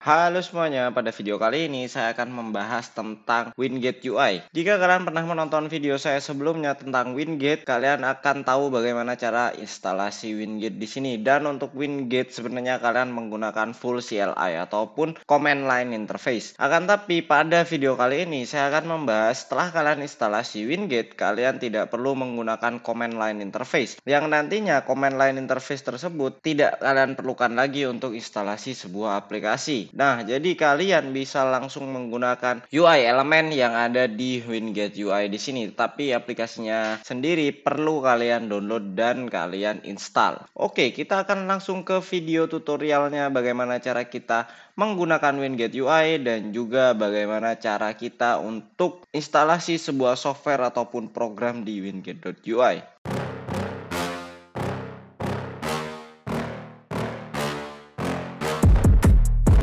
Halo semuanya, pada video kali ini saya akan membahas tentang Wingate UI. Jika kalian pernah menonton video saya sebelumnya tentang Wingate, kalian akan tahu bagaimana cara instalasi Wingate di sini. Dan untuk Wingate sebenarnya kalian menggunakan full CLI ataupun command line interface. Akan tapi pada video kali ini saya akan membahas setelah kalian instalasi Wingate, kalian tidak perlu menggunakan command line interface. Yang nantinya command line interface tersebut tidak kalian perlukan lagi untuk instalasi sebuah aplikasi. Nah, jadi kalian bisa langsung menggunakan UI elemen yang ada di Wingate UI di sini, tapi aplikasinya sendiri perlu kalian download dan kalian install. Oke, kita akan langsung ke video tutorialnya bagaimana cara kita menggunakan Wingate UI dan juga bagaimana cara kita untuk instalasi sebuah software ataupun program di Wingate.ui.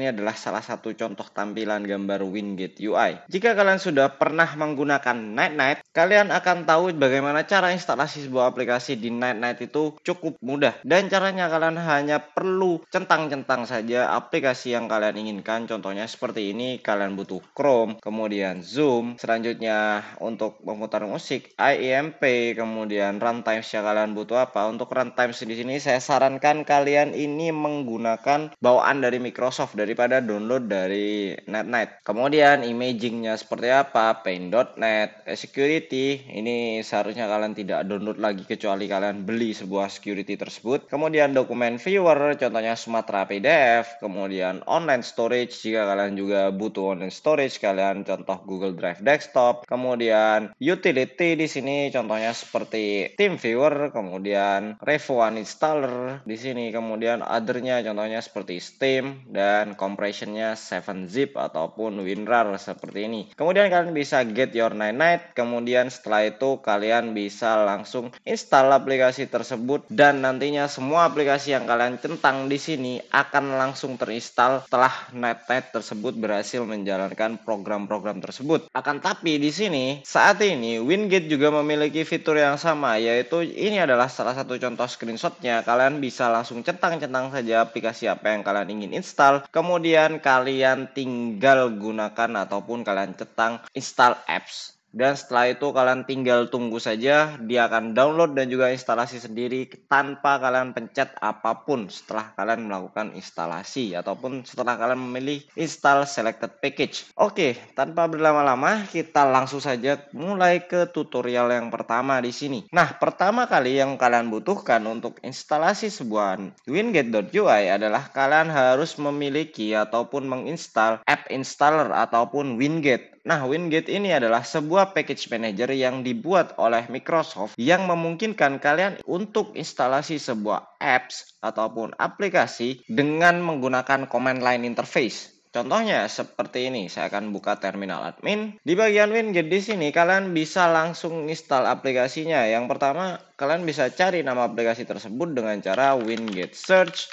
Ini adalah salah satu contoh tampilan gambar Wingate UI. Jika kalian sudah pernah menggunakan Night, kalian akan tahu bagaimana cara instalasi sebuah aplikasi di Night itu cukup mudah. Dan caranya kalian hanya perlu centang-centang saja aplikasi yang kalian inginkan. Contohnya seperti ini, kalian butuh Chrome, kemudian Zoom, selanjutnya untuk memutar musik, IEMP, kemudian runtimes yang kalian butuh apa. Untuk runtimes di sini saya sarankan kalian ini menggunakan bawaan dari Microsoft daripada download dari Night. Kemudian imagingnya seperti apa, paint.net, security, ini seharusnya kalian tidak download lagi kecuali kalian beli sebuah security tersebut. Kemudian dokumen viewer, contohnya Sumatra PDF, kemudian online storage, jika kalian juga butuh online storage, kalian contoh Google Drive Desktop. Kemudian utility di sini contohnya seperti TeamViewer, kemudian Revo Uninstaller di sini, kemudian othernya contohnya seperti Steam dan compressionnya 7-zip ataupun WinRAR seperti ini. Kemudian kalian bisa get your Night, kemudian setelah itu kalian bisa langsung install aplikasi tersebut dan nantinya semua aplikasi yang kalian centang di sini akan langsung terinstall setelah Night tersebut berhasil menjalankan program-program tersebut. Akan tapi di sini saat ini Wingate juga memiliki fitur yang sama, yaitu ini adalah salah satu contoh screenshotnya. Kalian bisa langsung centang-centang saja aplikasi apa yang kalian ingin install, kemudian kalian tinggal gunakan ataupun kalian centang install apps. Dan setelah itu kalian tinggal tunggu saja, dia akan download dan juga instalasi sendiri tanpa kalian pencet apapun setelah kalian melakukan instalasi ataupun setelah kalian memilih install selected package. Oke, tanpa berlama-lama kita langsung saja mulai ke tutorial yang pertama di sini. Nah, pertama kali yang kalian butuhkan untuk instalasi sebuah Wingate.ui adalah kalian harus memiliki ataupun menginstal app installer ataupun Wingate. Nah, Wingate ini adalah sebuah package manager yang dibuat oleh Microsoft yang memungkinkan kalian untuk instalasi sebuah apps ataupun aplikasi dengan menggunakan command line interface. Contohnya seperti ini, saya akan buka terminal admin. Di bagian Wingate di sini kalian bisa langsung install aplikasinya. Yang pertama, kalian bisa cari nama aplikasi tersebut dengan cara Wingate search.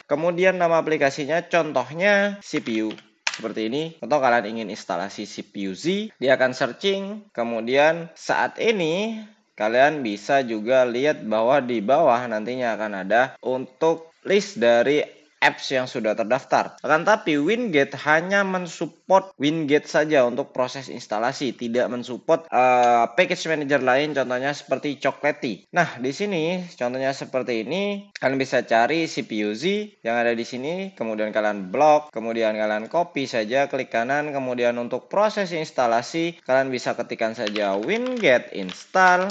Kemudian nama aplikasinya contohnya CPU. Seperti ini, atau kalian ingin instalasi CPU Z, dia akan searching. Kemudian saat ini kalian bisa juga lihat bahwa di bawah nantinya akan ada untuk list dari apps yang sudah terdaftar. Akan tapi Wingate hanya mensupport Wingate saja untuk proses instalasi, tidak mensupport package manager lain, contohnya seperti Chocolatey. Nah, di sini contohnya seperti ini, kalian bisa cari CPU Z yang ada di sini, kemudian kalian blok, kemudian kalian copy saja, klik kanan, kemudian untuk proses instalasi kalian bisa ketikkan saja Wingate install,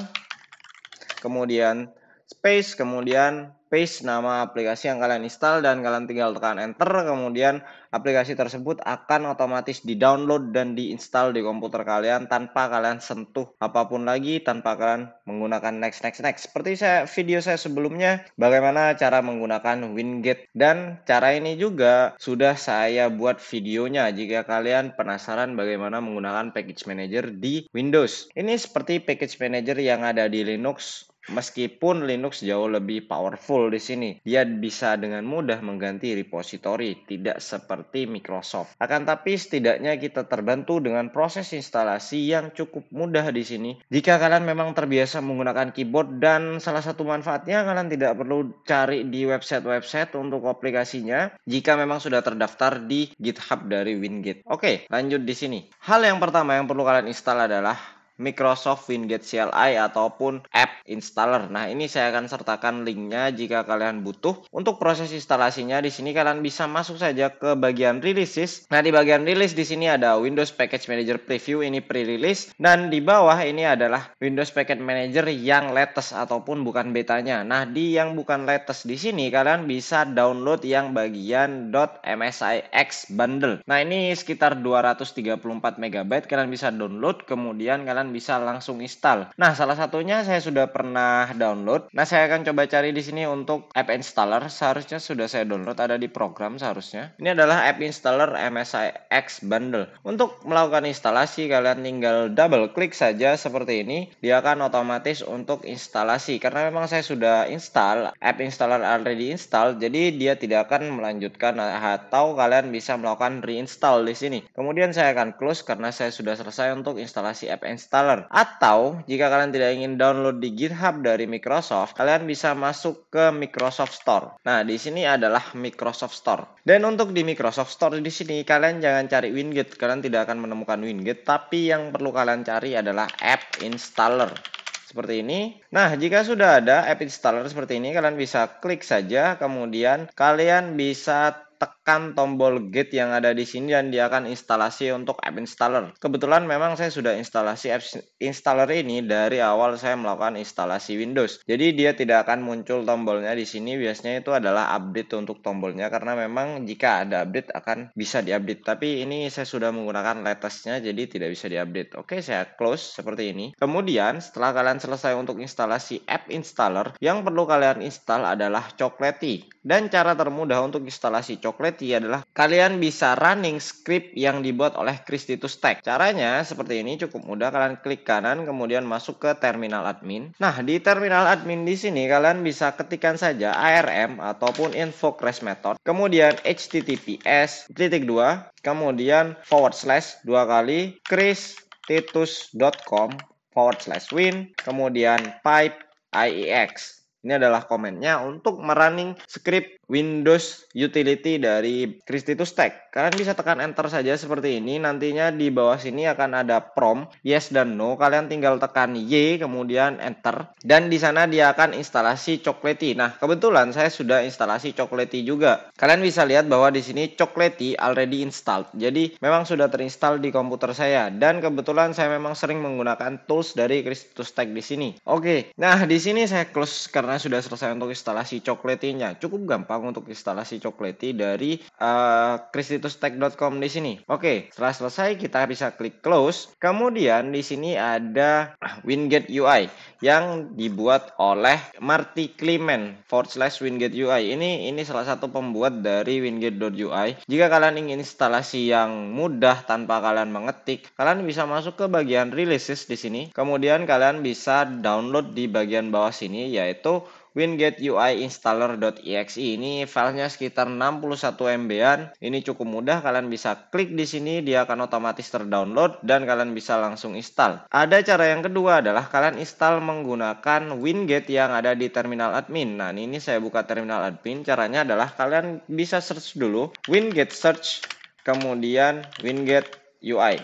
kemudian space, kemudian paste nama aplikasi yang kalian install dan kalian tinggal tekan enter, kemudian aplikasi tersebut akan otomatis di-download dan diinstal di komputer kalian tanpa kalian sentuh apapun lagi, tanpa kalian menggunakan next. Seperti video saya sebelumnya bagaimana cara menggunakan Wingate, dan cara ini juga sudah saya buat videonya jika kalian penasaran bagaimana menggunakan package manager di Windows. Ini seperti package manager yang ada di Linux Meskipun Linux jauh lebih powerful di sini, dia bisa dengan mudah mengganti repository, tidak seperti Microsoft. Akan tapi setidaknya kita terbantu dengan proses instalasi yang cukup mudah di sini. Jika kalian memang terbiasa menggunakan keyboard, dan salah satu manfaatnya kalian tidak perlu cari di website-website untuk aplikasinya jika memang sudah terdaftar di GitHub dari Wingate. Oke, lanjut di sini. Hal yang pertama yang perlu kalian install adalah Microsoft Wingate CLI ataupun app installer. Nah, ini saya akan sertakan linknya jika kalian butuh. Untuk proses instalasinya di sini kalian bisa masuk saja ke bagian releases. Nah, di bagian release di sini ada Windows Package Manager Preview, ini pre-release, dan di bawah ini adalah Windows Package Manager yang latest ataupun bukan betanya. Nah, di yang bukan latest di sini kalian bisa download yang bagian .msix bundle. Nah, ini sekitar 234 MB kalian bisa download, kemudian kalian bisa langsung install. Nah, salah satunya saya sudah pernah download. Nah, saya akan coba cari di sini untuk app installer. Seharusnya sudah saya download, ada di program seharusnya. Ini adalah app installer MSIX bundle. Untuk melakukan instalasi kalian tinggal double klik saja seperti ini. Dia akan otomatis untuk instalasi. Karena memang saya sudah install, app installer already install, jadi dia tidak akan melanjutkan atau kalian bisa melakukan reinstall di sini. Kemudian saya akan close karena saya sudah selesai untuk instalasi app installer. Atau jika kalian tidak ingin download di GitHub dari Microsoft, kalian bisa masuk ke Microsoft Store. Nah, di sini adalah Microsoft Store. Dan untuk di Microsoft Store di sini kalian jangan cari Wingate, kalian tidak akan menemukan Wingate, tapi yang perlu kalian cari adalah app installer. Seperti ini. Nah, jika sudah ada app installer seperti ini, kalian bisa klik saja, kemudian kalian bisa tekan tombol get yang ada di sini dan dia akan instalasi untuk app installer. Kebetulan memang saya sudah instalasi app installer ini dari awal saya melakukan instalasi Windows. Jadi dia tidak akan muncul tombolnya di sini. Biasanya itu adalah update untuk tombolnya karena memang jika ada update akan bisa diupdate. Tapi ini saya sudah menggunakan latestnya jadi tidak bisa diupdate. Oke, saya close seperti ini. Kemudian setelah kalian selesai untuk instalasi app installer, yang perlu kalian install adalah Chocolatey. Dan cara termudah untuk instalasi Chocolatey adalah kalian bisa running script yang dibuat oleh Christy2Stack. Caranya seperti ini, cukup mudah. Kalian klik kanan kemudian masuk ke terminal admin. Nah, di terminal admin di sini kalian bisa ketikkan saja ARM ataupun invoke REST method, kemudian https //, kemudian / dua kali christitus.com/win, kemudian pipe IEX. Ini adalah komennya untuk merunning script Windows utility dari Christy2Stack. Kalian bisa tekan enter saja seperti ini. Nantinya di bawah sini akan ada prompt yes dan no. Kalian tinggal tekan Y kemudian enter dan di sana dia akan instalasi Chocolatey. Nah, kebetulan saya sudah instalasi Chocolatey juga. Kalian bisa lihat bahwa di sini Chocolatey already installed. Jadi memang sudah terinstall di komputer saya dan kebetulan saya memang sering menggunakan tools dari Christy2Stack di sini. Oke. Nah, di sini saya close karena sudah selesai untuk instalasi Chocolatey-nya. Cukup gampang untuk instalasi Chocolatey dari christitus.stack.com di sini. Oke, setelah selesai kita bisa klik close. Kemudian di sini ada Wingate UI yang dibuat oleh Marty Clement /Wingate UI. Ini salah satu pembuat dari Wingate.ui. Jika kalian ingin instalasi yang mudah tanpa kalian mengetik, kalian bisa masuk ke bagian releases di sini. Kemudian kalian bisa download di bagian bawah sini yaitu Wingate UI installer.exe. Ini filenya sekitar 61 MB-an. Ini cukup mudah, kalian bisa klik di sini, dia akan otomatis terdownload dan kalian bisa langsung install. Ada cara yang kedua adalah kalian install menggunakan Wingate yang ada di terminal admin. Nah, ini saya buka terminal admin. Caranya adalah kalian bisa search dulu Wingate search, kemudian Wingate UI.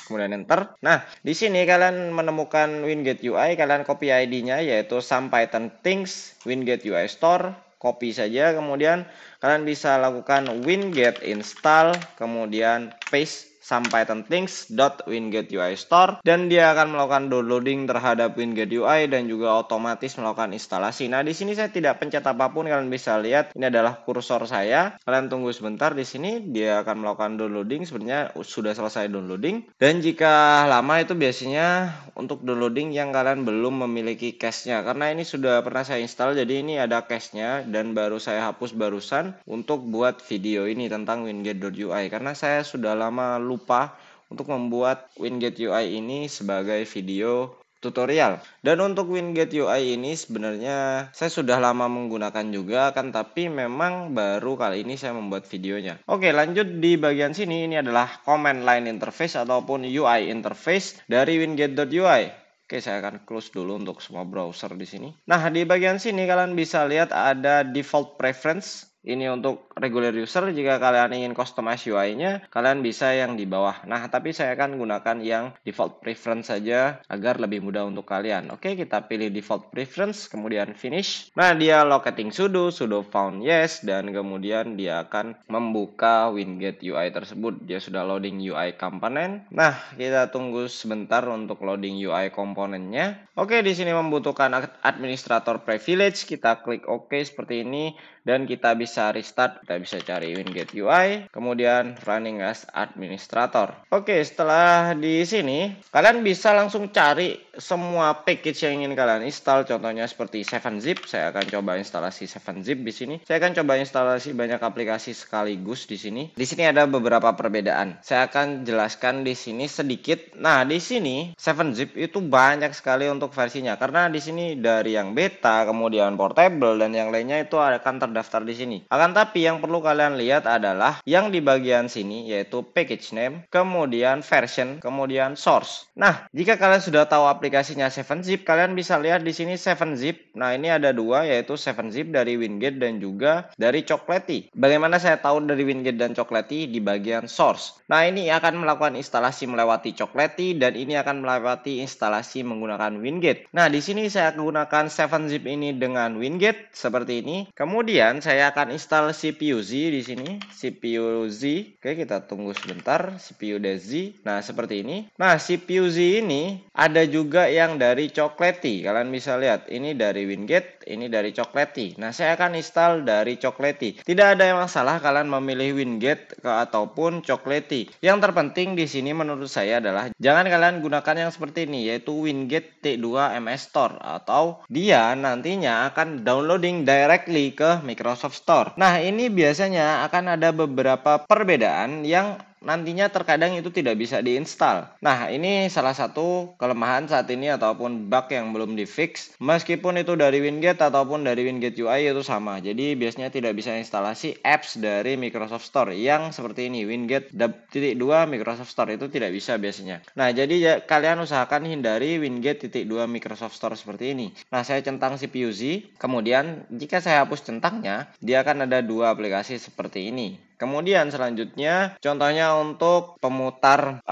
Kemudian enter. Nah, di sini kalian menemukan Wingate UI, kalian copy ID-nya yaitu some Python things Wingate UI store, copy saja, kemudian kalian bisa lakukan Wingate install, kemudian paste some Python things.wingate UI store dan dia akan melakukan downloading terhadap Wingate UI dan juga otomatis melakukan instalasi. Nah, di sini saya tidak pencet apapun, kalian bisa lihat ini adalah kursor saya. Kalian tunggu sebentar di sini, dia akan melakukan downloading. Sebenarnya sudah selesai downloading. Dan jika lama itu biasanya untuk downloading yang kalian belum memiliki cache-nya. Karena ini sudah pernah saya install, jadi ini ada cache-nya dan baru saya hapus barusan untuk buat video ini tentang Wingate.ui karena saya sudah lama lupa untuk membuat Wingate UI ini sebagai video tutorial. Dan untuk Winget UI ini sebenarnya saya sudah lama menggunakan juga kan, tapi memang baru kali ini saya membuat videonya. Oke, lanjut di bagian sini. Ini adalah command line interface ataupun UI interface dari winget.ui. Oke, saya akan close dulu untuk semua browser di sini. Nah, di bagian sini kalian bisa lihat ada default preference. Ini untuk regular user. Jika kalian ingin customize UI-nya, kalian bisa yang di bawah. Nah, tapi saya akan gunakan yang default preference saja agar lebih mudah untuk kalian. Oke, kita pilih default preference, kemudian finish. Nah, dia locating sudo found yes, dan kemudian dia akan membuka Winget UI tersebut. Dia sudah loading UI component. Nah, kita tunggu sebentar untuk loading UI komponennya. Oke, di sini membutuhkan administrator privilege. Kita klik OK seperti ini dan kita bisa restart. Kita bisa cari Winget UI, kemudian running as administrator. Oke, setelah di sini kalian bisa langsung cari semua package yang ingin kalian install. Contohnya seperti 7-zip. Saya akan coba instalasi 7-zip di sini. Saya akan coba instalasi banyak aplikasi sekaligus di sini. Di sini ada beberapa perbedaan. Saya akan jelaskan di sini sedikit. Nah, di sini 7-zip itu banyak sekali untuk versinya, karena di sini dari yang beta, kemudian portable dan yang lainnya itu akan terdaftar di sini. Akan tapi yang perlu kalian lihat adalah yang di bagian sini, yaitu package name, kemudian version, kemudian source. Nah, jika kalian sudah tahu aplikasinya 7-zip, kalian bisa lihat di sini 7-zip. Nah, ini ada dua, yaitu 7-zip dari Winget dan juga dari Chocolatey. Bagaimana saya tahu dari Winget dan Chocolatey? Di bagian source. Nah, ini akan melakukan instalasi melewati Chocolatey dan ini akan melewati instalasi menggunakan Winget. Nah, di sini saya gunakan 7-zip ini dengan Winget seperti ini. Kemudian saya akan install CPU-Z di sini, CPU-Z. Oke, kita tunggu sebentar, CPU-Z. Nah, seperti ini. Nah, CPU-Z ini ada juga yang dari Chocolatey. Kalian bisa lihat, ini dari Winget, ini dari Chocolatey. Nah, saya akan install dari Chocolatey. Tidak ada yang masalah kalian memilih Winget ataupun Chocolatey. Yang terpenting di sini menurut saya adalah jangan kalian gunakan yang seperti ini, yaitu Winget T2 MS Store, atau dia nantinya akan downloading directly ke Microsoft Store. Nah, ini biasanya akan ada beberapa perbedaan yang nantinya terkadang itu tidak bisa diinstal. Nah, ini salah satu kelemahan saat ini ataupun bug yang belum di-fix. Meskipun itu dari Winget ataupun dari Winget UI itu sama. Jadi biasanya tidak bisa instalasi apps dari Microsoft Store yang seperti ini, Winget .2 Microsoft Store itu tidak bisa biasanya. Nah, jadi ya, kalian usahakan hindari Winget .2 Microsoft Store seperti ini. Nah, saya centang CPU-Z. Kemudian jika saya hapus centangnya, dia akan ada dua aplikasi seperti ini. Kemudian selanjutnya contohnya untuk pemutar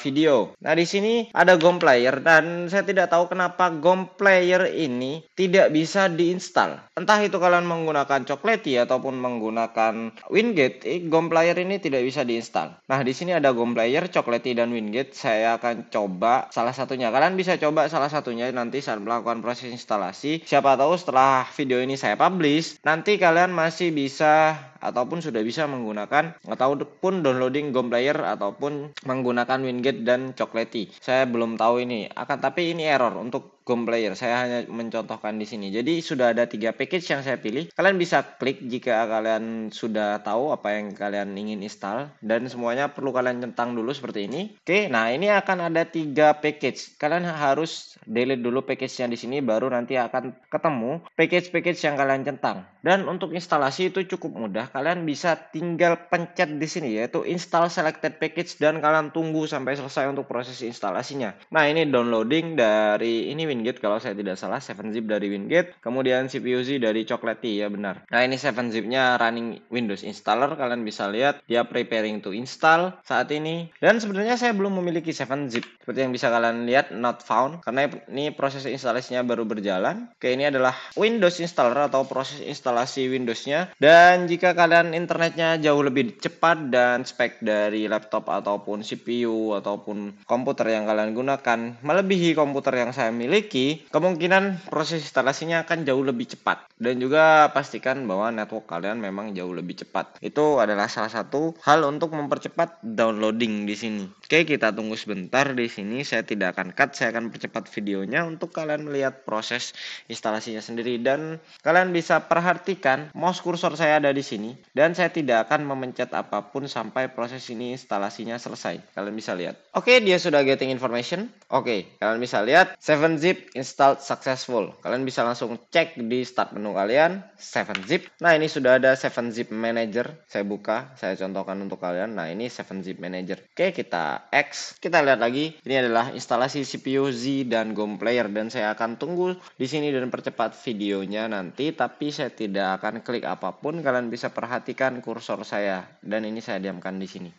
video. Nah, di sini ada GOM Player dan saya tidak tahu kenapa GOM Player ini tidak bisa diinstal. Entah itu kalian menggunakan Chocolatey ataupun menggunakan Winget, GOM Player ini tidak bisa diinstal. Nah, di sini ada GOM Player, Chocolatey dan Winget. Saya akan coba salah satunya. Kalian bisa coba salah satunya nanti saat melakukan proses instalasi. Siapa tahu setelah video ini saya publish, nanti kalian masih bisa ataupun sudah bisa menggunakan ataupun downloading GOM Player ataupun menggunakan Winget dan Chocolatey. Saya belum tahu ini, tapi ini error untuk GOM Player. Saya hanya mencontohkan di sini. Jadi sudah ada 3 package yang saya pilih. Kalian bisa klik jika kalian sudah tahu apa yang kalian ingin install, dan semuanya perlu kalian centang dulu seperti ini. Oke, nah ini akan ada 3 package. Kalian harus delete dulu package-nya di sini, baru nanti akan ketemu package-package yang kalian centang. Dan untuk instalasi itu cukup mudah. Kalian bisa tinggal pencet di sini, yaitu install selected package, dan kalian tunggu sampai selesai untuk proses instalasinya. Nah, ini downloading dari ini Winget kalau saya tidak salah, 7-zip dari Winget, kemudian CPU-Z dari Chocolatey, ya benar. Nah, ini 7-zipnya running Windows installer. Kalian bisa lihat dia preparing to install saat ini. Dan sebenarnya saya belum memiliki 7-zip. Seperti yang bisa kalian lihat, not found, karena ini proses instalasinya baru berjalan. Oke, ini adalah Windows installer atau proses instalasi Windowsnya. Dan jika kalian internetnya jauh lebih cepat dan spek dari laptop ataupun CPU ataupun komputer yang kalian gunakan melebihi komputer yang saya miliki, kemungkinan proses instalasinya akan jauh lebih cepat. Dan juga pastikan bahwa network kalian memang jauh lebih cepat. Itu adalah salah satu hal untuk mempercepat downloading di sini. Oke, Oke, kita tunggu sebentar di sini. Saya tidak akan cut, saya akan percepat videonya untuk kalian melihat proses instalasinya sendiri, dan kalian bisa perhatikan mouse kursor saya ada di sini dan saya tidak akan memencet apapun sampai proses ini instalasinya selesai. Kalian bisa lihat. Oke, dia sudah getting information. Oke, kalian bisa lihat 7-zip installed successful. Kalian bisa langsung cek di start menu kalian 7-zip. Nah, ini sudah ada 7-zip manager. Saya buka, saya contohkan untuk kalian. Nah, ini 7-zip manager. Oke, kita X. Kita lihat lagi. Ini adalah instalasi CPU Z dan GOM player, dan saya akan tunggu di sini dan percepat videonya nanti, tapi saya tidak akan klik apapun. Kalian bisa perhatikan kursor saya, dan ini saya diamkan di sini.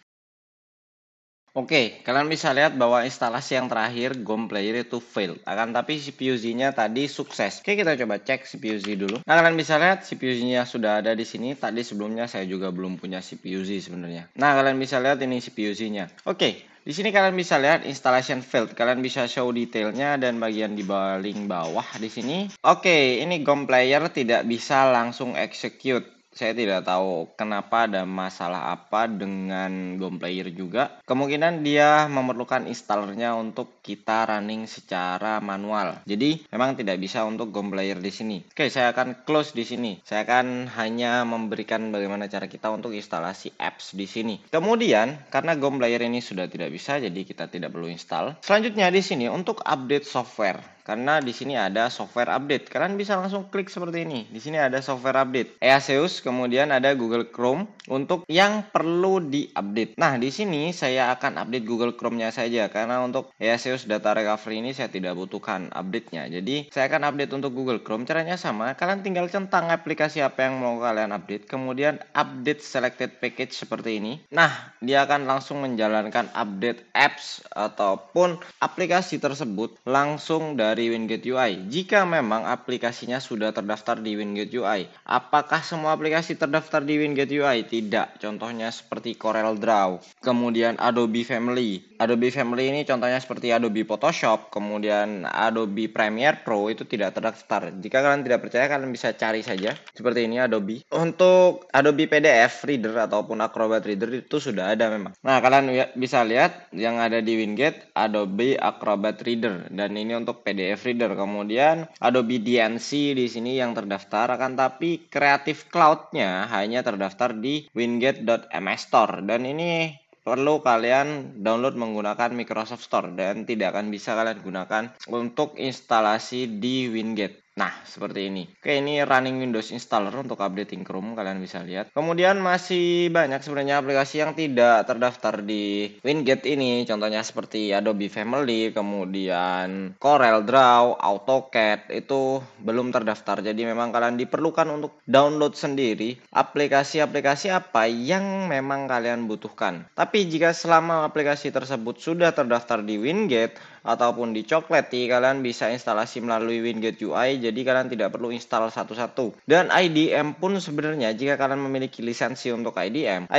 Oke, kalian bisa lihat bahwa instalasi yang terakhir GOM player itu failed. Akan tapi CPU Z-nya tadi sukses. Oke, kita coba cek CPU Z dulu. Nah, kalian bisa lihat CPU Z-nya sudah ada di sini. Tadi sebelumnya saya juga belum punya CPU Z sebenarnya. Nah, kalian bisa lihat ini CPU Z-nya. Oke, di sini kalian bisa lihat installation failed. Kalian bisa show detailnya dan bagian di paling bawah di sini. Oke, ini GOM player tidak bisa langsung execute. Saya tidak tahu kenapa, ada masalah apa dengan GOM player juga. Kemungkinan dia memerlukan installernya untuk kita running secara manual. Jadi memang tidak bisa untuk GOM player di sini. Oke, saya akan close di sini. Saya akan hanya memberikan bagaimana cara kita untuk instalasi apps di sini. Kemudian karena GOM player ini sudah tidak bisa, jadi kita tidak perlu install. Selanjutnya di sini untuk update software. Karena di sini ada software update. Kalian bisa langsung klik seperti ini. Di sini ada software update. Easeus, kemudian ada Google Chrome untuk yang perlu diupdate. Nah, di sini saya akan update Google Chrome-nya saja karena untuk Easeus Data Recovery ini saya tidak butuhkan update-nya. Jadi, saya akan update untuk Google Chrome. Caranya sama. Kalian tinggal centang aplikasi apa yang mau kalian update, kemudian update selected package seperti ini. Nah, dia akan langsung menjalankan update apps ataupun aplikasi tersebut langsung dari Winget UI. Jika memang aplikasinya sudah terdaftar di Winget UI. Apakah semua aplikasi terdaftar di Winget UI? Tidak. Contohnya seperti CorelDRAW, kemudian Adobe Family. Adobe Family ini contohnya seperti Adobe Photoshop, kemudian Adobe Premiere Pro itu tidak terdaftar. Jika kalian tidak percaya, kalian bisa cari saja. Seperti ini Adobe. Untuk Adobe PDF Reader ataupun Acrobat Reader itu sudah ada memang. Nah, kalian bisa lihat yang ada di Winget Adobe Acrobat Reader, dan ini untuk PDF Reader. Kemudian Adobe DNC di sini yang terdaftar, akan tapi Creative Cloud-nya hanya terdaftar di winget.ms store, dan ini perlu kalian download menggunakan Microsoft Store dan tidak akan bisa kalian gunakan untuk instalasi di Winget. Nah, seperti ini. Oke, ini running Windows installer untuk updating Chrome, kalian bisa lihat. Kemudian masih banyak sebenarnya aplikasi yang tidak terdaftar di Winget ini. Contohnya seperti Adobe Family, kemudian CorelDRAW, AutoCAD itu belum terdaftar. Jadi memang kalian diperlukan untuk download sendiri aplikasi-aplikasi apa yang memang kalian butuhkan. Tapi jika selama aplikasi tersebut sudah terdaftar di Winget ataupun di Chocolatey, kalian bisa instalasi melalui Winget UI, jadi kalian tidak perlu install satu-satu. Dan IDM pun sebenarnya jika kalian memiliki lisensi untuk IDM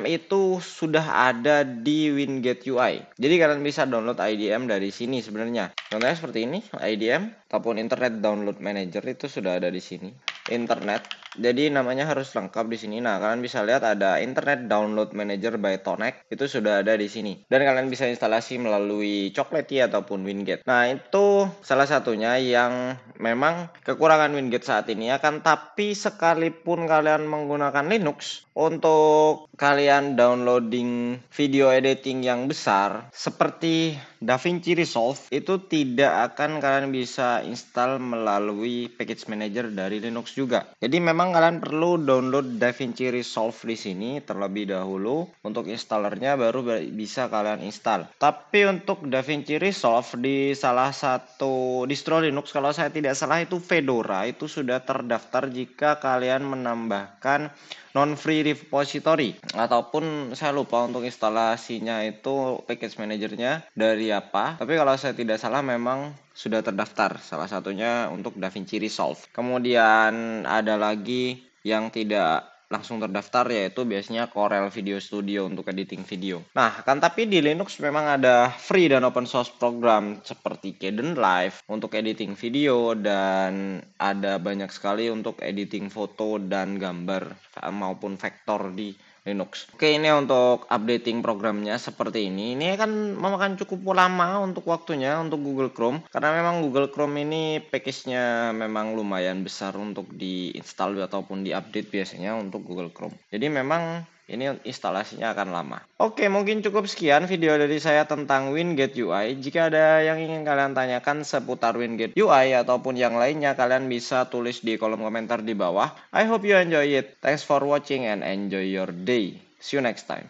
itu sudah ada di Winget UI. Jadi kalian bisa download IDM dari sini sebenarnya. Contohnya seperti ini, IDM ataupun Internet Download Manager itu sudah ada di sini. Internet. Jadi namanya harus lengkap di sini. Nah, kalian bisa lihat ada Internet Download Manager by Tonek, itu sudah ada di sini. Dan kalian bisa instalasi melalui Chocolatey ataupun Winget. Nah, itu salah satunya yang memang kekurangan Winget saat ini. Akan tapi sekalipun kalian menggunakan Linux untuk kalian downloading video editing yang besar seperti DaVinci Resolve, itu tidak akan kalian bisa install melalui package manager dari Linux juga. Jadi memang kalian perlu download DaVinci Resolve di sini terlebih dahulu. Untuk installernya baru bisa kalian install. Tapi untuk DaVinci Resolve di salah satu distro Linux, kalau saya tidak salah itu Fedora, itu sudah terdaftar jika kalian menambahkan non-free repository, ataupun saya lupa untuk instalasinya itu package manajernya dari apa, tapi kalau saya tidak salah memang sudah terdaftar, salah satunya untuk DaVinci Resolve. Kemudian ada lagi yang tidak langsung terdaftar, yaitu biasanya Corel Video Studio untuk editing video. Nah, kan tapi di Linux memang ada free dan open source program seperti Kdenlive untuk editing video, dan ada banyak sekali untuk editing foto dan gambar maupun vektor di Linux. Oke, ini untuk updating programnya seperti ini. Ini kan memakan cukup lama untuk waktunya untuk Google Chrome, karena memang Google Chrome ini package-nya memang lumayan besar untuk diinstal ataupun diupdate biasanya untuk Google Chrome. Jadi memang ini instalasinya akan lama. Oke, mungkin cukup sekian video dari saya tentang Winget UI. Jika ada yang ingin kalian tanyakan seputar Winget UI ataupun yang lainnya, kalian bisa tulis di kolom komentar di bawah. I hope you enjoy it. Thanks for watching and enjoy your day. See you next time.